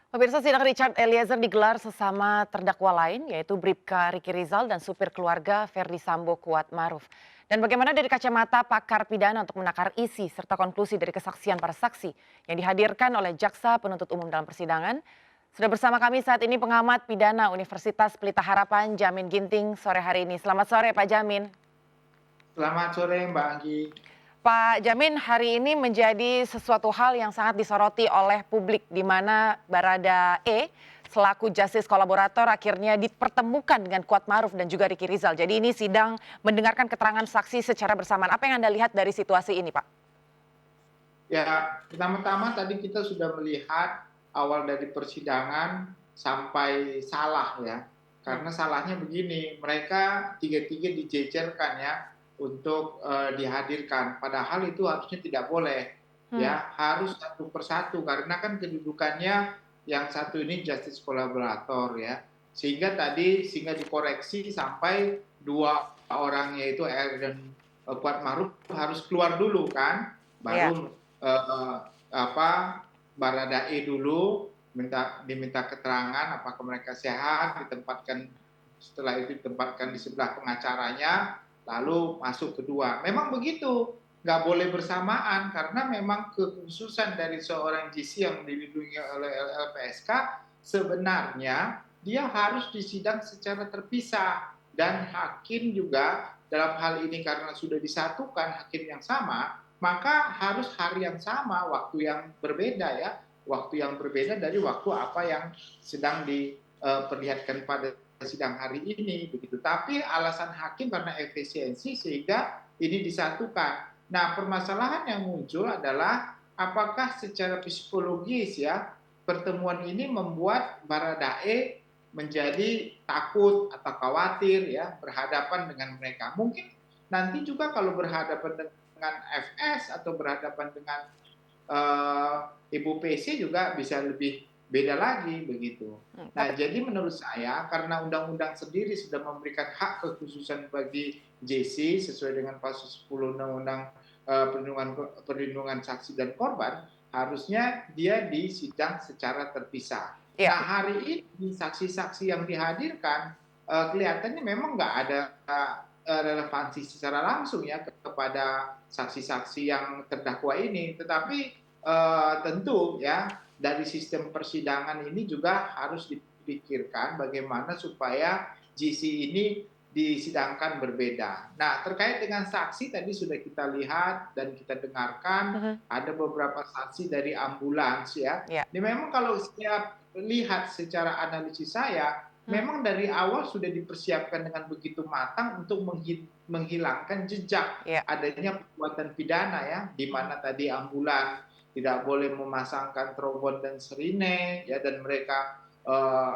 Pemirsa, sidang Richard Eliezer digelar sesama terdakwa lain, yaitu Bribka Riki Rizal dan supir keluarga Verdi Sambo Kuat Maruf. Dan bagaimana dari kacamata pakar pidana untuk menakar isi serta konklusi dari kesaksian para saksi yang dihadirkan oleh Jaksa Penuntut Umum dalam persidangan? Sudah bersama kami saat ini pengamat pidana Universitas Pelita Harapan, Jamin Ginting, sore hari ini. Selamat sore Pak Jamin. Selamat sore Mbak Anggi. Pak Jamin, hari ini menjadi sesuatu hal yang sangat disoroti oleh publik, di mana Baradae selaku justice kolaborator akhirnya dipertemukan dengan Kuat Maruf dan juga Riki Rizal. Jadi ini sidang mendengarkan keterangan saksi secara bersamaan. Apa yang Anda lihat dari situasi ini, Pak? Ya, pertama-tama tadi kita sudah melihat awal dari persidangan sampai salah ya. Karena salahnya begini, mereka tiga-tiga dijejerkan ya untuk dihadirkan. Padahal itu harusnya tidak boleh Hmm. ya, harus satu persatu karena kan kedudukannya yang satu ini justice kolaborator ya. Sehingga dikoreksi sampai dua orang yaitu R dan Kuat Maruf harus keluar dulu kan, Ya. baru eh, apa Baradae dulu diminta keterangan apakah mereka sehat, setelah itu ditempatkan di sebelah pengacaranya, lalu masuk kedua. Memang begitu, nggak boleh bersamaan karena memang kekhususan dari seorang GC yang dilindungi oleh LPSK sebenarnya dia harus disidang secara terpisah dan hakim juga dalam hal ini karena sudah disatukan hakim yang sama maka harus hari yang sama, waktu yang berbeda ya, waktu yang berbeda dari waktu apa yang sedang diperlihatkan pada sidang hari ini begitu. Tapi alasan hakim karena efisiensi sehingga ini disatukan. Nah, permasalahan yang muncul adalah apakah secara psikologis ya pertemuan ini membuat Baradae menjadi takut atau khawatir ya berhadapan dengan mereka. Mungkin nanti juga kalau berhadapan dengan FS atau berhadapan dengan Ibu PC juga bisa lebih beda lagi begitu. Nah, Tapi jadi menurut saya karena undang-undang sendiri sudah memberikan hak kekhususan bagi JC sesuai dengan pasal 10 Undang-Undang perlindungan perlindungan saksi dan korban, harusnya dia disidang secara terpisah. ya. Nah, hari ini saksi-saksi yang dihadirkan kelihatannya memang nggak ada relevansi secara langsung ya kepada saksi-saksi yang terdakwa ini, tetapi tentu ya dari sistem persidangan ini juga harus dipikirkan bagaimana supaya GC ini disidangkan berbeda. Nah, terkait dengan saksi tadi sudah kita lihat dan kita dengarkan Mhm. ada beberapa saksi dari ambulans ya. Ya. Ini memang kalau saya lihat secara analisis saya, Hmm. memang dari awal sudah dipersiapkan dengan begitu matang untuk menghilangkan jejak Ya. adanya perbuatan pidana ya, di mana tadi ambulan tidak boleh memasangkan trobon dan serine ya, dan mereka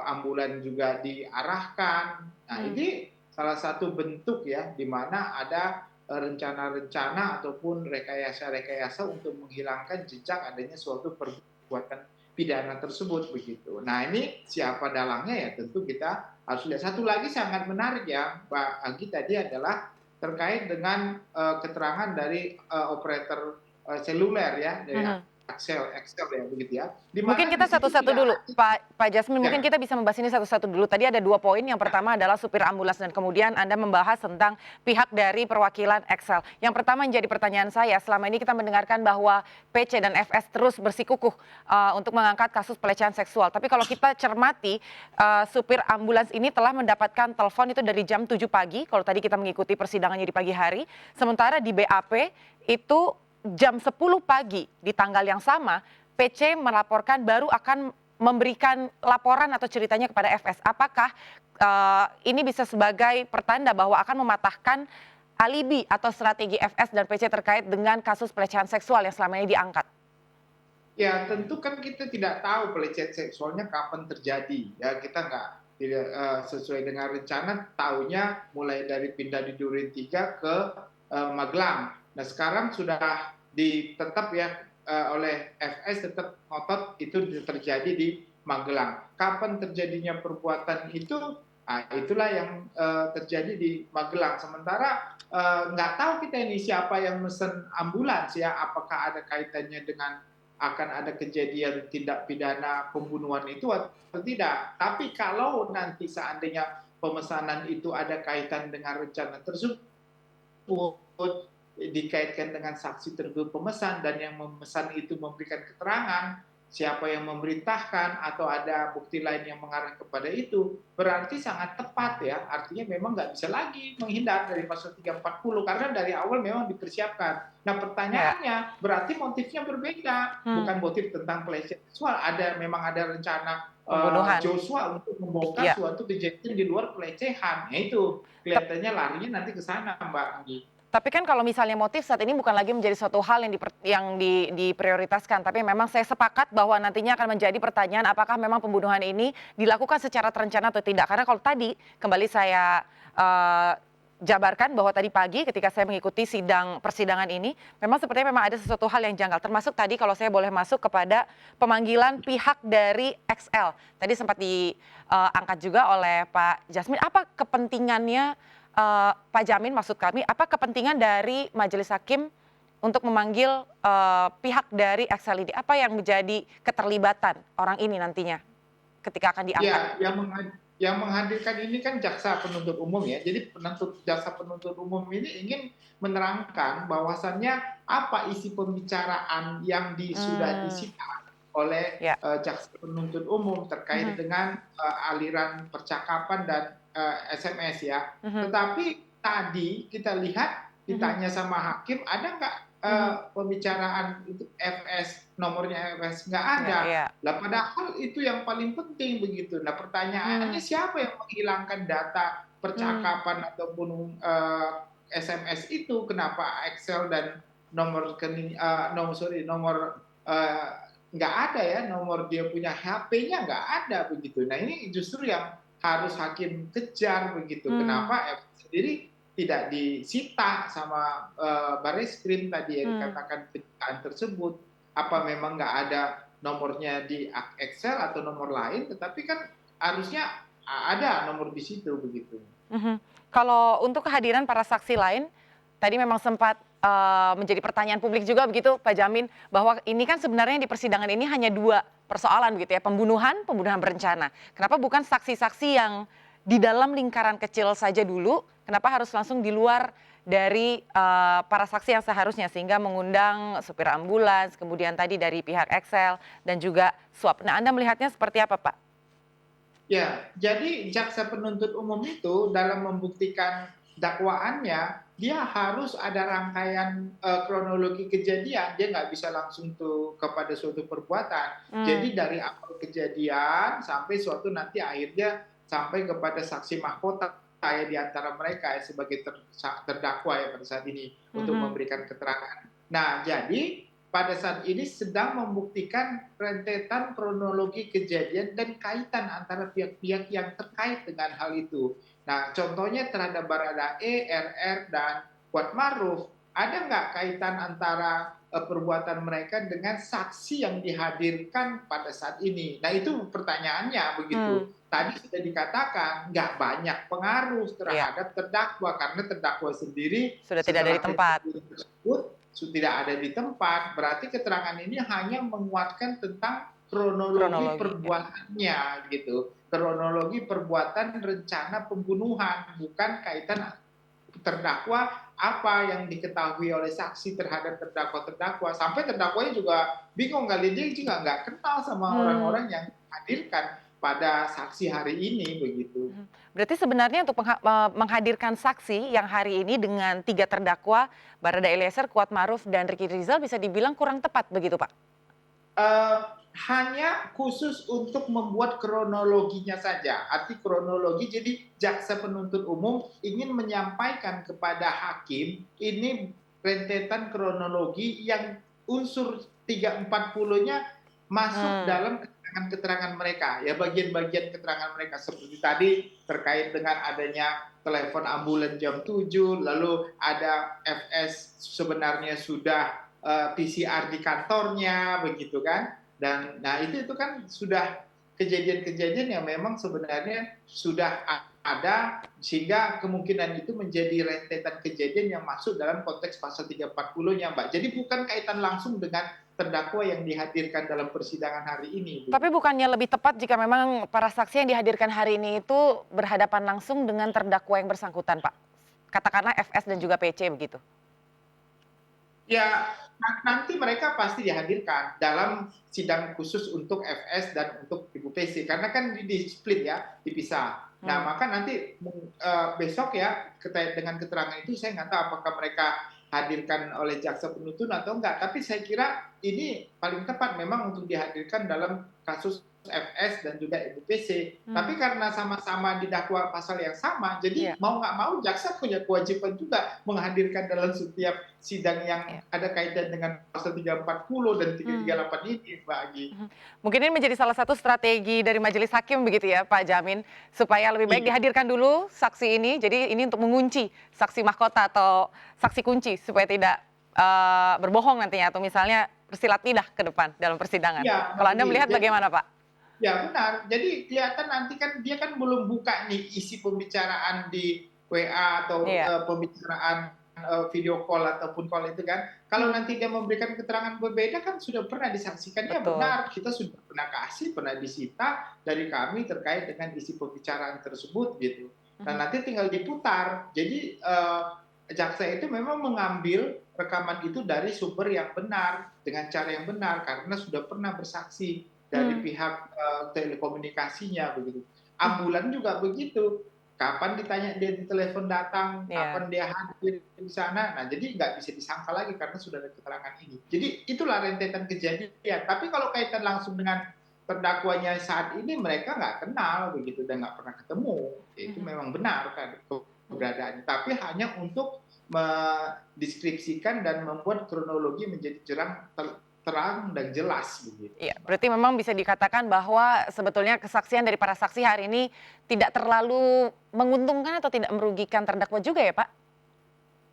ambulan juga diarahkan. Nah, Hmm. ini salah satu bentuk ya di mana ada rencana-rencana ataupun rekayasa-rekayasa untuk menghilangkan jejak adanya suatu perbuatan pidana tersebut begitu. Nah, ini siapa dalangnya ya tentu kita harus lihat. Satu lagi sangat menarik ya Pak Agi tadi adalah terkait dengan keterangan dari operator seluler ya dari Mhm. Excel ya begitu ya. Di Mungkin mana di kita situ satu-satu tidak dulu, ada Pak Jasmin, ya. mungkin kita bisa membahas ini satu-satu dulu. Tadi ada 2 poin, yang pertama adalah supir ambulans dan kemudian Anda membahas tentang pihak dari perwakilan Excel. Yang pertama yang jadi pertanyaan saya, selama ini kita mendengarkan bahwa PC dan FS terus bersikukuh untuk mengangkat kasus pelecehan seksual. Tapi kalau kita cermati, supir ambulans ini telah mendapatkan telepon itu dari jam 7 pagi, kalau tadi kita mengikuti persidangannya di pagi hari, sementara di BAP itu jam 10 pagi di tanggal yang sama, PC melaporkan baru akan memberikan laporan atau ceritanya kepada FS. Apakah ini bisa sebagai pertanda bahwa akan mematahkan alibi atau strategi FS dan PC terkait dengan kasus pelecehan seksual yang selama ini diangkat? Ya, tentu kan kita tidak tahu pelecehan seksualnya kapan terjadi. Ya, kita nggak tidak sesuai dengan rencana, tahunya mulai dari pindah di Duren 3 ke Magelang. Nah, sekarang sudah ditetap ya oleh FS tetap ngotot itu terjadi di Magelang. Kapan terjadinya perbuatan itu? Nah, itulah yang terjadi di Magelang. Sementara nggak tahu kita ini siapa yang mesen ambulans ya, apakah ada kaitannya dengan akan ada kejadian tindak pidana pembunuhan itu atau tidak. Tapi kalau nanti seandainya pemesanan itu ada kaitan dengan rencana tersebut, dikaitkan dengan saksi terduga pemesan dan yang memesan itu memberikan keterangan siapa yang memerintahkan atau ada bukti lain yang mengarah kepada itu, berarti sangat tepat ya. Artinya memang nggak bisa lagi menghindar dari pasal 340 karena dari awal memang dipersiapkan. Nah Ya. pertanyaannya berarti motifnya berbeda, Hmm. bukan motif tentang pelecehan seksual. Memang ada rencana Pembunuhan. Joshua untuk membongkar Ya. suatu kejadian di luar pelecehan. Nah, itu kelihatannya larinya nanti ke sana, Mbak Anggi. Tapi kan kalau misalnya motif saat ini bukan lagi menjadi suatu hal yang diprioritaskan, tapi memang saya sepakat bahwa nantinya akan menjadi pertanyaan apakah memang pembunuhan ini dilakukan secara terencana atau tidak. Karena kalau tadi kembali saya jabarkan bahwa tadi pagi ketika saya mengikuti persidangan ini, memang sepertinya memang ada sesuatu hal yang janggal. Termasuk tadi kalau saya boleh masuk kepada pemanggilan pihak dari XL. Tadi sempat diangkat juga oleh Pak Jasmin. Apa kepentingannya Pak Jamin, maksud kami, apa kepentingan dari majelis hakim untuk memanggil pihak dari XL ini? Apa yang menjadi keterlibatan orang ini nantinya ketika akan diangkat? Ya, yang menghadirkan ini kan jaksa penuntut umum ya. Jadi jaksa penuntut umum ini ingin menerangkan bahwasannya apa isi pembicaraan yang sudah Hmm, disita oleh ya. jaksa penuntut umum terkait Mhm, dengan aliran percakapan dan SMS ya. mhm, Tetapi tadi kita lihat mhm, ditanya sama hakim, ada nggak mhm. pembicaraan itu FS, nomornya FS? Nggak Ya, ada. ya. Lah padahal itu yang paling penting begitu. Nah pertanyaannya Hmm, siapa yang menghilangkan data hmm, percakapan ataupun SMS itu? Kenapa Excel dan nomor rekening, nomor eh, nggak ada ya, nomor dia punya HP-nya nggak ada begitu. Nah ini justru yang harus hakim kejar begitu. hmm, Kenapa F sendiri tidak disita sama Barreskrim tadi yang hmm. dikatakan penyitaan tersebut? Apa memang nggak ada nomornya di Excel atau nomor lain, tetapi kan harusnya ada nomor di situ begitu. Mhm. Kalau untuk kehadiran para saksi lain, tadi memang sempat menjadi pertanyaan publik juga begitu Pak Jamin, bahwa ini kan sebenarnya di persidangan ini hanya 2 persoalan begitu ya, pembunuhan berencana. Kenapa bukan saksi-saksi yang di dalam lingkaran kecil saja dulu, kenapa harus langsung di luar dari para saksi yang seharusnya, sehingga mengundang supir ambulans, kemudian tadi dari pihak Excel dan juga swab. Nah Anda melihatnya seperti apa Pak? Ya, jadi jaksa penuntut umum itu dalam membuktikan dakwaannya, dia harus ada rangkaian kronologi kejadian. Dia nggak bisa langsung tuh kepada suatu perbuatan. Hmm, Jadi dari awal kejadian sampai suatu nanti akhirnya sampai kepada saksi mahkota ya di antara mereka ya, sebagai terdakwa ya pada saat ini untuk mhm, memberikan keterangan. Nah, jadi pada saat ini sedang membuktikan rentetan kronologi kejadian dan kaitan antara pihak-pihak yang terkait dengan hal itu. Nah, contohnya terhadap Baradae, RR, dan Kuatmaruf, ada nggak kaitan antara perbuatan mereka dengan saksi yang dihadirkan pada saat ini? Nah, itu pertanyaannya begitu. hmm, Tadi sudah dikatakan nggak banyak pengaruh iya, terhadap terdakwa karena terdakwa sendiri sudah tidak ada di setelah tempat. kejadian tersebut tidak ada di tempat, berarti keterangan ini hanya menguatkan tentang kronologi Kronologi, ya. perbuatannya gitu. Kronologi perbuatan rencana pembunuhan, bukan kaitan terdakwa apa yang diketahui oleh saksi terhadap terdakwa-terdakwa. Sampai terdakwanya juga bingung kali, dia juga nggak kenal sama Hmm, orang-orang yang hadirkan pada saksi hari ini begitu. mhm. Berarti sebenarnya untuk menghadirkan saksi yang hari ini dengan 3 terdakwa, Barada Eliezer, Kuatmaruf, dan Ricky Rizal bisa dibilang kurang tepat begitu, Pak? Eee, hanya khusus untuk membuat kronologinya saja. Arti kronologi, jadi jaksa penuntut umum ingin menyampaikan kepada hakim, ini rentetan kronologi yang unsur 340-nya masuk Hmm, dalam keterangan-keterangan mereka. Ya bagian-bagian keterangan mereka seperti tadi terkait dengan adanya telepon ambulan jam 7, lalu ada FS sebenarnya sudah PCR di kantornya begitu kan. Dan nah itu kan sudah kejadian-kejadian yang memang sebenarnya sudah ada sehingga kemungkinan itu menjadi rentetan kejadian yang masuk dalam konteks pasal 340-nya, Mbak. Jadi bukan kaitan langsung dengan terdakwa yang dihadirkan dalam persidangan hari ini. Tapi bukannya lebih tepat jika memang para saksi yang dihadirkan hari ini itu berhadapan langsung dengan terdakwa yang bersangkutan, Pak? Katakanlah FS dan juga PC begitu. Ya, nanti mereka pasti dihadirkan dalam sidang khusus untuk FS dan untuk Ibu PC, karena kan di split ya, dipisah. Nah, maka nanti besok ya, dengan keterangan itu saya nggak tahu apakah mereka hadirkan oleh jaksa penuntut atau enggak. Tapi saya kira ini paling tepat memang untuk dihadirkan dalam kasus FS dan juga Ibu PC. Tapi karena sama-sama didakwa pasal yang sama, jadi mau nggak mau jaksa punya kewajiban juga menghadirkan dalam setiap sidang yang ada kaitan dengan pasal 340 dan 338 ini, Mbak Agi. Mungkin ini menjadi salah satu strategi dari majelis hakim begitu ya Pak Jamin, supaya lebih baik dihadirkan dulu saksi ini, jadi ini untuk mengunci saksi mahkota atau saksi kunci supaya tidak berbohong nantinya atau misalnya bersilat lidah ke depan dalam persidangan. Ya, kalau Anda melihat bagaimana Pak? Ya benar, jadi kelihatan nanti kan dia kan belum buka nih isi pembicaraan di WA atau pembicaraan video call ataupun call itu kan. Kalau nanti dia memberikan keterangan berbeda kan sudah pernah disaksikan, ya benar, kita sudah pernah kasih, pernah disita dari kami terkait dengan isi pembicaraan tersebut gitu. Nah nanti tinggal diputar, jadi jaksa itu memang mengambil rekaman itu dari sumber yang benar, dengan cara yang benar, karena sudah pernah bersaksi dari pihak telekomunikasinya begitu. Ambulan juga begitu. Kapan ditanya dia di telepon datang, kapan dia hadir di sana. Nah, jadi nggak bisa disangka lagi karena sudah ada keterangan ini. Jadi itulah rentetan kejadian. Tapi kalau kaitan langsung dengan terdakwanya saat ini, mereka nggak kenal begitu dan nggak pernah ketemu. Itu memang benar kan keberadaannya. Tapi hanya untuk mendeskripsikan dan membuat kronologi menjadi terang dan jelas begitu. Iya, berarti memang bisa dikatakan bahwa sebetulnya kesaksian dari para saksi hari ini tidak terlalu menguntungkan atau tidak merugikan terdakwa juga ya Pak?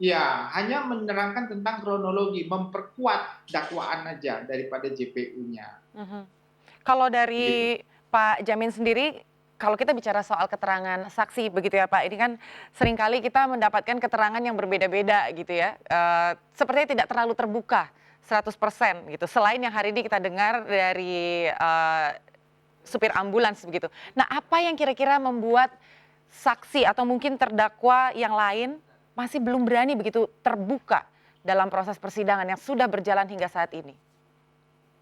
Ya, hanya menerangkan tentang kronologi, memperkuat dakwaan aja daripada JPU-nya. Kalau dari Pak Jamin sendiri, kalau kita bicara soal keterangan saksi begitu ya Pak, ini kan seringkali kita mendapatkan keterangan yang berbeda-beda gitu ya, sepertinya tidak terlalu terbuka 100% gitu. Selain yang hari ini kita dengar dari supir ambulans begitu. Nah, apa yang kira-kira membuat saksi atau mungkin terdakwa yang lain masih belum berani begitu terbuka dalam proses persidangan yang sudah berjalan hingga saat ini?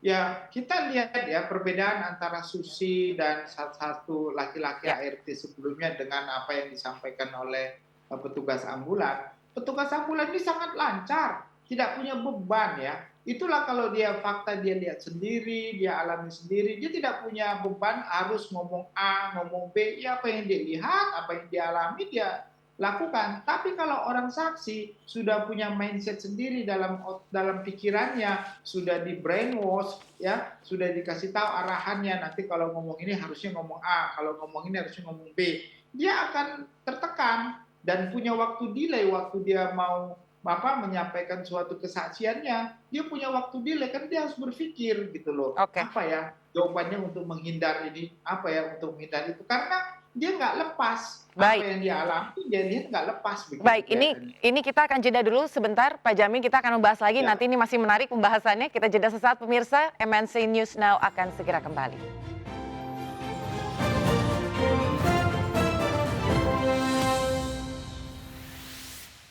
Ya, kita lihat ya perbedaan antara Susi dan satu laki-laki ART sebelumnya dengan apa yang disampaikan oleh petugas ambulan. Petugas ambulan ini sangat lancar, tidak punya beban ya. Itulah kalau dia fakta dia lihat sendiri, dia alami sendiri, dia tidak punya beban harus ngomong A, ngomong B, ya apa yang dia lihat, apa yang dia alami dia lakukan. Tapi kalau orang saksi sudah punya mindset sendiri dalam pikirannya, sudah di brainwash ya, sudah dikasih tahu arahannya, nanti kalau ngomong ini harusnya ngomong A, kalau ngomong ini harusnya ngomong B. Dia akan tertekan dan punya waktu delay waktu dia mau menyampaikan suatu kesaksiannya, dia punya waktu delay, kan dia harus berpikir gitu loh. Apa ya jawabannya untuk menghindar ini, apa ya untuk menghindar itu, karena dia nggak lepas. Apa yang dia alami, dia lihat nggak lepas. Begitu. Baik, ini kita akan jeda dulu sebentar, Pak Jamin, kita akan membahas lagi, nanti ini masih menarik pembahasannya, kita jeda sesaat pemirsa, MNC News Now akan segera kembali.